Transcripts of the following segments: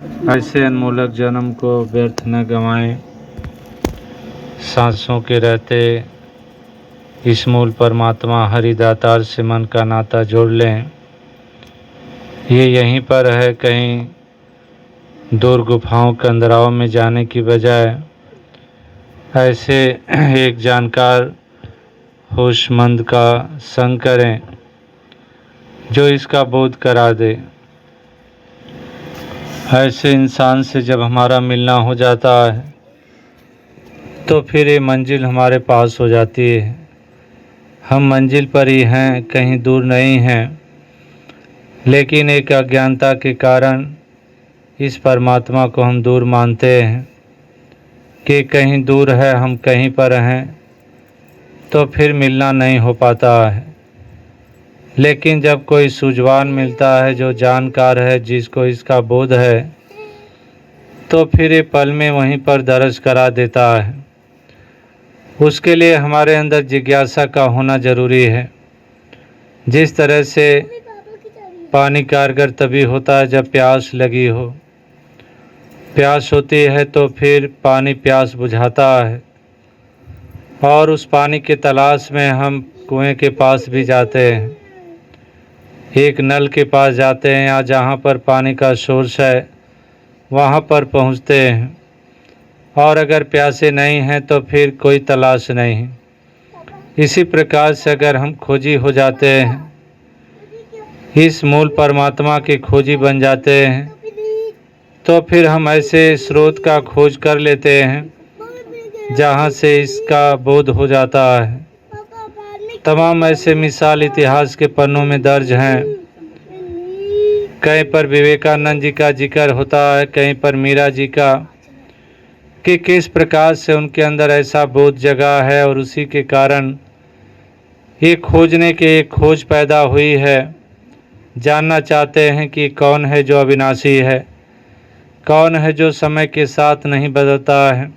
ऐसे अनमोलक जन्म को व्यर्थ न गंवाएं। सांसों के रहते इस मूल परमात्मा हरिदातार से मन का नाता जोड़ लें। ये यहीं पर है, कहीं दूर गुफाओं कंदराओं में जाने की बजाय ऐसे एक जानकार होशमंद का संग करें जो इसका बोध करा दे। ऐसे इंसान से जब हमारा मिलना हो जाता है तो फिर ये मंजिल हमारे पास हो जाती है। हम मंजिल पर ही हैं, कहीं दूर नहीं हैं। लेकिन एक अज्ञानता के कारण इस परमात्मा को हम दूर मानते हैं कि कहीं दूर है, हम कहीं पर हैं, तो फिर मिलना नहीं हो पाता है। लेकिन जब कोई सूझवान मिलता है जो जानकार है, जिसको इसका बोध है, तो फिर ये पल में वहीं पर दर्ज करा देता है। उसके लिए हमारे अंदर जिज्ञासा का होना ज़रूरी है। जिस तरह से पानी कारगर तभी होता है जब प्यास लगी हो। प्यास होती है तो फिर पानी प्यास बुझाता है, और उस पानी के तलाश में हम कुएं के पास भी जाते हैं, एक नल के पास जाते हैं, या जहाँ पर पानी का सोर्स है वहाँ पर पहुँचते हैं। और अगर प्यासे नहीं हैं तो फिर कोई तलाश नहीं। इसी प्रकार से अगर हम खोजी हो जाते हैं, इस मूल परमात्मा के खोजी बन जाते हैं, तो फिर हम ऐसे स्रोत का खोज कर लेते हैं जहाँ से इसका बोध हो जाता है। तमाम ऐसे मिसाल इतिहास के पन्नों में दर्ज हैं। कहीं पर विवेकानंद जी का जिक्र होता है, कहीं पर मीरा जी का, कि किस प्रकार से उनके अंदर ऐसा बोध जगा है और उसी के कारण ये खोजने की एक खोज पैदा हुई है। जानना चाहते हैं कि कौन है जो अविनाशी है, कौन है जो समय के साथ नहीं बदलता है,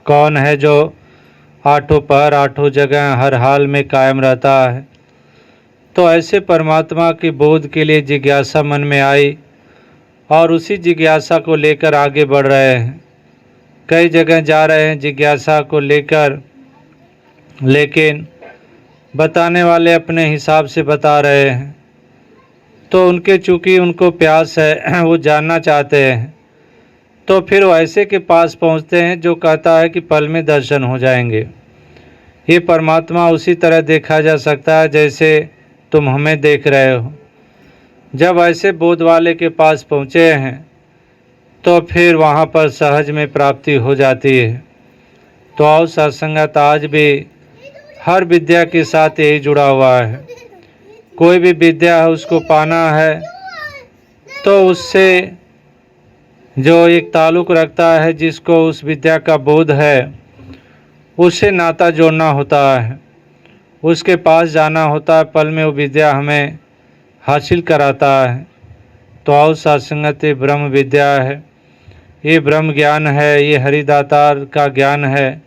कौन है जो आठों पहर आठों जगह हर हाल में कायम रहता है। तो ऐसे परमात्मा की बोध के लिए जिज्ञासा मन में आई और उसी जिज्ञासा को लेकर आगे बढ़ रहे हैं। कई जगह जा रहे हैं जिज्ञासा को लेकर, लेकिन बताने वाले अपने हिसाब से बता रहे हैं। तो उनके चूँकि उनको प्यास है, वो जानना चाहते हैं, तो फिर वो ऐसे के पास पहुंचते हैं जो कहता है कि पल में दर्शन हो जाएंगे। ये परमात्मा उसी तरह देखा जा सकता है जैसे तुम हमें देख रहे हो। जब ऐसे बोध वाले के पास पहुँचे हैं तो फिर वहाँ पर सहज में प्राप्ति हो जाती है। तो और सत्संगत आज भी हर विद्या के साथ यही जुड़ा हुआ है। कोई भी विद्या है उसको पाना है तो उससे जो एक ताल्लुक़ रखता है, जिसको उस विद्या का बोध है, उससे नाता जोड़ना होता है, उसके पास जाना होता है, पल में वो विद्या हमें हासिल कराता है। तो और सत्संगत ब्रह्म विद्या है, ये ब्रह्म ज्ञान है, ये हरिदातार का ज्ञान है,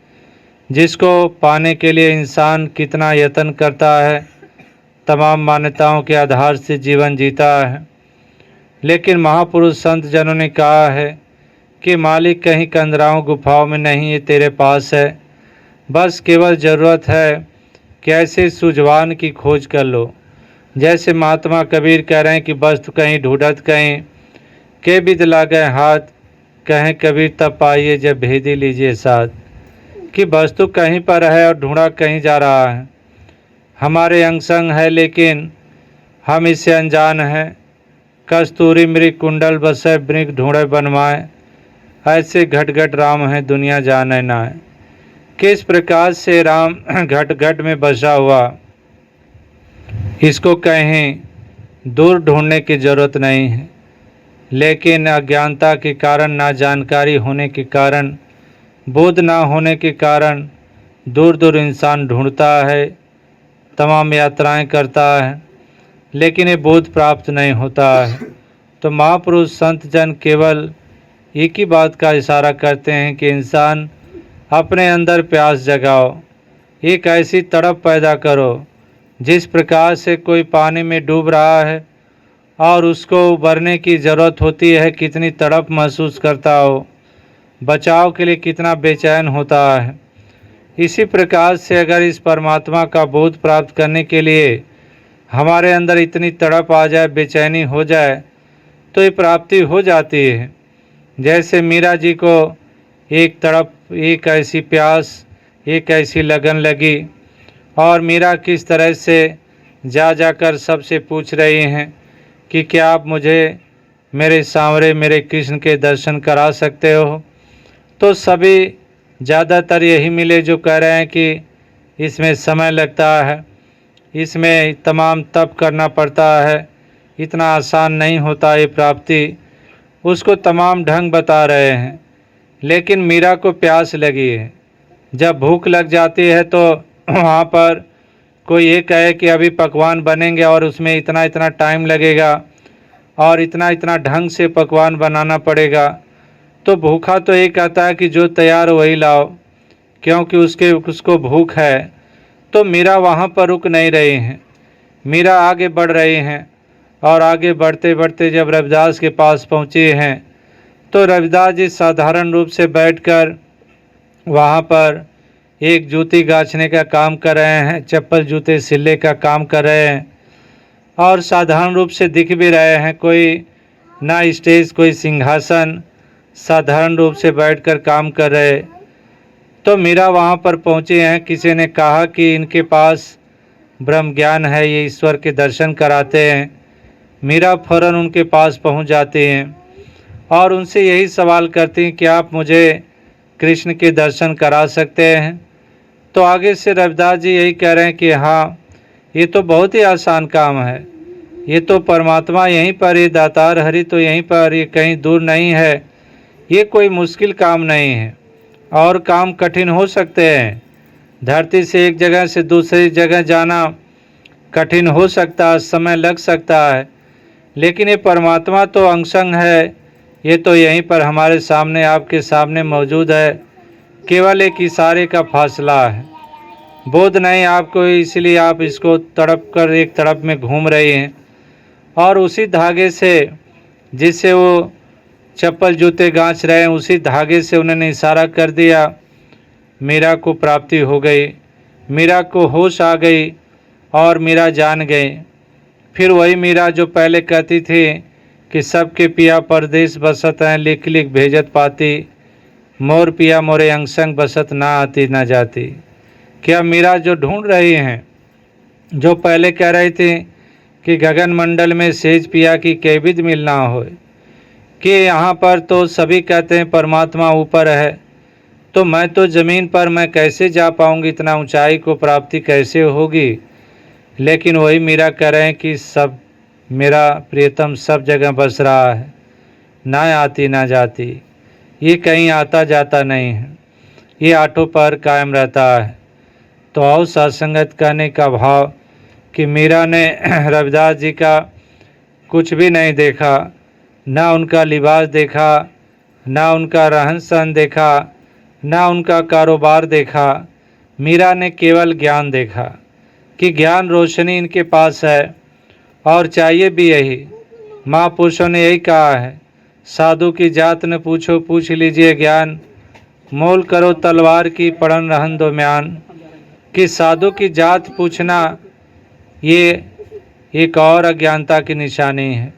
जिसको पाने के लिए इंसान कितना यत्न करता है, तमाम मान्यताओं के आधार से जीवन जीता है। लेकिन महापुरुष संत जनों ने कहा है कि मालिक कहीं कंदराओं गुफाओं में नहीं, ये तेरे पास है। बस केवल ज़रूरत है कि ऐसे सुजवान की खोज कर लो। जैसे महात्मा कबीर कह रहे हैं कि वस्तु कहीं ढूंढत कहीं, के बिद लागे हाथ, कहें कबीर तब पाइए जब भेदी लीजिए साथ। कि वस्तु कहीं पर है और ढूंढा कहीं जा रहा है, हमारे अंग संग है लेकिन हम इससे अनजान हैं। कस्तूरी मृग कुंडल बसे मृग ढूंढे बनवाए, ऐसे घट घट राम है दुनिया जाने ना है। किस प्रकार से राम घट घट में बसा हुआ, इसको कहीं दूर ढूंढने की ज़रूरत नहीं है। लेकिन अज्ञानता के कारण, ना जानकारी होने के कारण, बोध ना होने के कारण दूर दूर इंसान ढूंढता है, तमाम यात्राएं करता है, लेकिन ये बोध प्राप्त नहीं होता है। तो महापुरुष संत जन केवल एक ही बात का इशारा करते हैं कि इंसान अपने अंदर प्यास जगाओ, एक ऐसी तड़प पैदा करो जिस प्रकार से कोई पानी में डूब रहा है और उसको उबरने की ज़रूरत होती है, कितनी तड़प महसूस करता हो, बचाव के लिए कितना बेचैन होता है। इसी प्रकार से अगर इस परमात्मा का बोध प्राप्त करने के लिए हमारे अंदर इतनी तड़प आ जाए, बेचैनी हो जाए, तो ये प्राप्ति हो जाती है। जैसे मीरा जी को एक तड़प, एक ऐसी प्यास, एक ऐसी लगन लगी, और मीरा किस तरह से जाकर सबसे पूछ रही हैं कि क्या आप मुझे मेरे सांवरे मेरे कृष्ण के दर्शन करा सकते हो। तो सभी ज़्यादातर यही मिले जो कह रहे हैं कि इसमें समय लगता है, इसमें तमाम तप करना पड़ता है, इतना आसान नहीं होता ये प्राप्ति। उसको तमाम ढंग बता रहे हैं, लेकिन मीरा को प्यास लगी है। जब भूख लग जाती है तो वहाँ पर कोई ये कहे कि अभी पकवान बनेंगे और उसमें इतना इतना टाइम लगेगा और इतना इतना ढंग से पकवान बनाना पड़ेगा, तो भूखा तो ये कहता है कि जो तैयार वही लाओ, क्योंकि उसको भूख है। तो मीरा वहाँ पर रुक नहीं रही हैं, मीरा आगे बढ़ रही हैं। और आगे बढ़ते बढ़ते जब रविदास के पास पहुँची हैं, तो रविदास जी साधारण रूप से बैठकर वहाँ पर एक जूती गाछने का काम कर रहे हैं, चप्पल जूते सिलने का काम कर रहे हैं, और साधारण रूप से दिख भी रहे हैं। कोई ना स्टेज, कोई सिंहासन, साधारण रूप से बैठकर काम कर रहे। तो मीरा वहाँ पर पहुँचे हैं। किसी ने कहा कि इनके पास ब्रह्म ज्ञान है, ये ईश्वर के दर्शन कराते हैं। मीरा फ़ौरन उनके पास पहुँच जाती हैं और उनसे यही सवाल करती हैं कि आप मुझे कृष्ण के दर्शन करा सकते हैं। तो आगे से रविदास जी यही कह रहे हैं कि हाँ, ये तो बहुत ही आसान काम है, ये तो परमात्मा यहीं पर, ये दातार हरि तो यहीं पर, ये कहीं दूर नहीं है, ये कोई मुश्किल काम नहीं है। और काम कठिन हो सकते हैं, धरती से एक जगह से दूसरी जगह जाना कठिन हो सकता है, समय लग सकता है, लेकिन ये परमात्मा तो अंग-संग है, ये तो यहीं पर हमारे सामने, आपके सामने मौजूद है, केवल एक इशारे का फासला है। बोध नहीं आपको, इसलिए आप इसको तड़प कर एक तड़प में घूम रही हैं। और उसी धागे से जिससे वो चप्पल जूते गांच रहे हैं, उसी धागे से उन्होंने इशारा कर दिया, मीरा को प्राप्ति हो गई, मीरा को होश आ गई और मीरा जान गई। फिर वही मीरा जो पहले कहती थी कि सबके पिया परदेश बसत हैं, लिख लिख भेजत पाती, मोर पिया मोरे अंग संग बसत ना आती ना जाती। क्या मीरा जो ढूंढ रही हैं, जो पहले कह रही थी कि गगन मंडल में सेज पिया की कैबिद मिलना हो, कि यहाँ पर तो सभी कहते हैं परमात्मा ऊपर है, तो मैं तो ज़मीन पर, मैं कैसे जा पाऊँगी, इतना ऊंचाई को प्राप्ति कैसे होगी। लेकिन वही मीरा कह रहे हैं कि सब मेरा प्रियतम सब जगह बस रहा है, ना आती ना जाती, ये कहीं आता जाता नहीं है, ये आठों पर कायम रहता है। तो और सत्संगत कहने का भाव कि मीरा ने रविदास जी का कुछ भी नहीं देखा, ना उनका लिबास देखा, ना उनका रहन सहन देखा, ना उनका कारोबार देखा। मीरा ने केवल ज्ञान देखा कि ज्ञान रोशनी इनके पास है, और चाहिए भी यही। महापुरुषों ने यही कहा है, साधु की जात न पूछो, पूछ लीजिए ज्ञान, मोल करो तलवार की पड़न रहन दो म्यान। कि साधु की जात पूछना ये एक और अज्ञानता की निशानी है,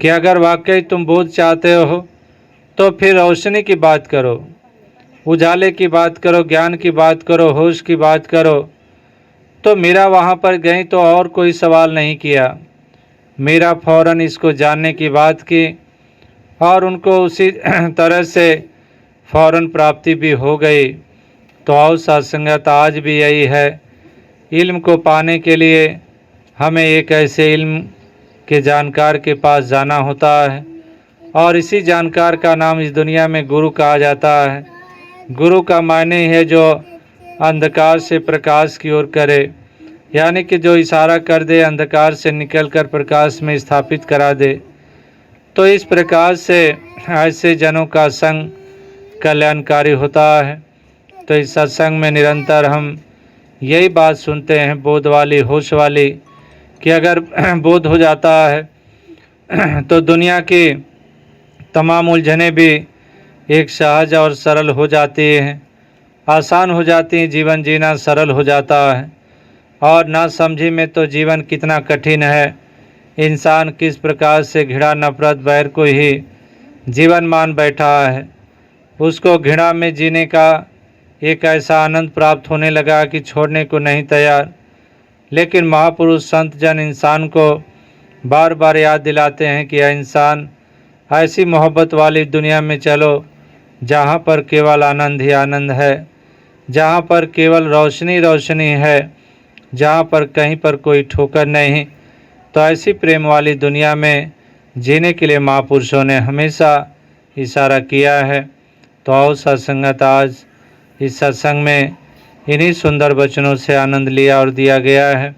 कि अगर वाकई तुम बोध चाहते हो तो फिर रोशनी की बात करो, उजाले की बात करो, ज्ञान की बात करो, होश की बात करो। तो मीरा वहाँ पर गई तो और कोई सवाल नहीं किया, मीरा फौरन इसको जानने की बात की और उनको उसी तरह से फौरन प्राप्ति भी हो गई। तो और सत्संगत आज भी यही है, इल्म को पाने के लिए हमें एक ऐसे इल्म के जानकार के पास जाना होता है, और इसी जानकार का नाम इस दुनिया में गुरु कहा जाता है। गुरु का मायने है जो अंधकार से प्रकाश की ओर करे, यानी कि जो इशारा कर दे, अंधकार से निकलकर प्रकाश में स्थापित करा दे। तो इस प्रकार से ऐसे जनों का संग कल्याणकारी होता है। तो इस सत्संग में निरंतर हम यही बात सुनते हैं, बोध वाली, होश वाली, कि अगर बोध हो जाता है तो दुनिया की तमाम उलझनें भी एक सहज और सरल हो जाती हैं, आसान हो जाती हैं, जीवन जीना सरल हो जाता है। और ना समझी में तो जीवन कितना कठिन है। इंसान किस प्रकार से घृणा नफरत बैर को ही जीवन मान बैठा है। उसको घृणा में जीने का एक ऐसा आनंद प्राप्त होने लगा कि छोड़ने को नहीं तैयार। लेकिन महापुरुष संत जन इंसान को बार बार याद दिलाते हैं कि इंसान ऐसी मोहब्बत वाली दुनिया में चलो जहाँ पर केवल आनंद ही आनंद है, जहाँ पर केवल रोशनी रोशनी है, जहाँ पर कहीं पर कोई ठोकर नहीं। तो ऐसी प्रेम वाली दुनिया में जीने के लिए महापुरुषों ने हमेशा इशारा किया है। तो आओ सत्संगत, आज इस सत्संग में इन्हीं सुंदर वचनों से आनंद लिया और दिया गया है।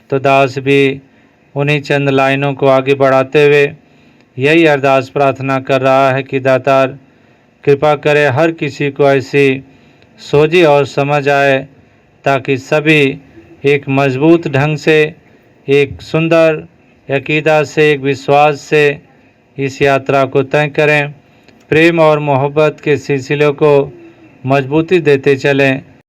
तो दास भी उन्हीं चंद लाइनों को आगे बढ़ाते हुए यही अरदास प्रार्थना कर रहा है कि दातार कृपा करे हर किसी को ऐसी सोझी और समझ आए ताकि सभी एक मजबूत ढंग से, एक सुंदर अकीदा से, एक विश्वास से इस यात्रा को तय करें। प्रेम और मोहब्बत के सिलसिले को मजबूती देते चलें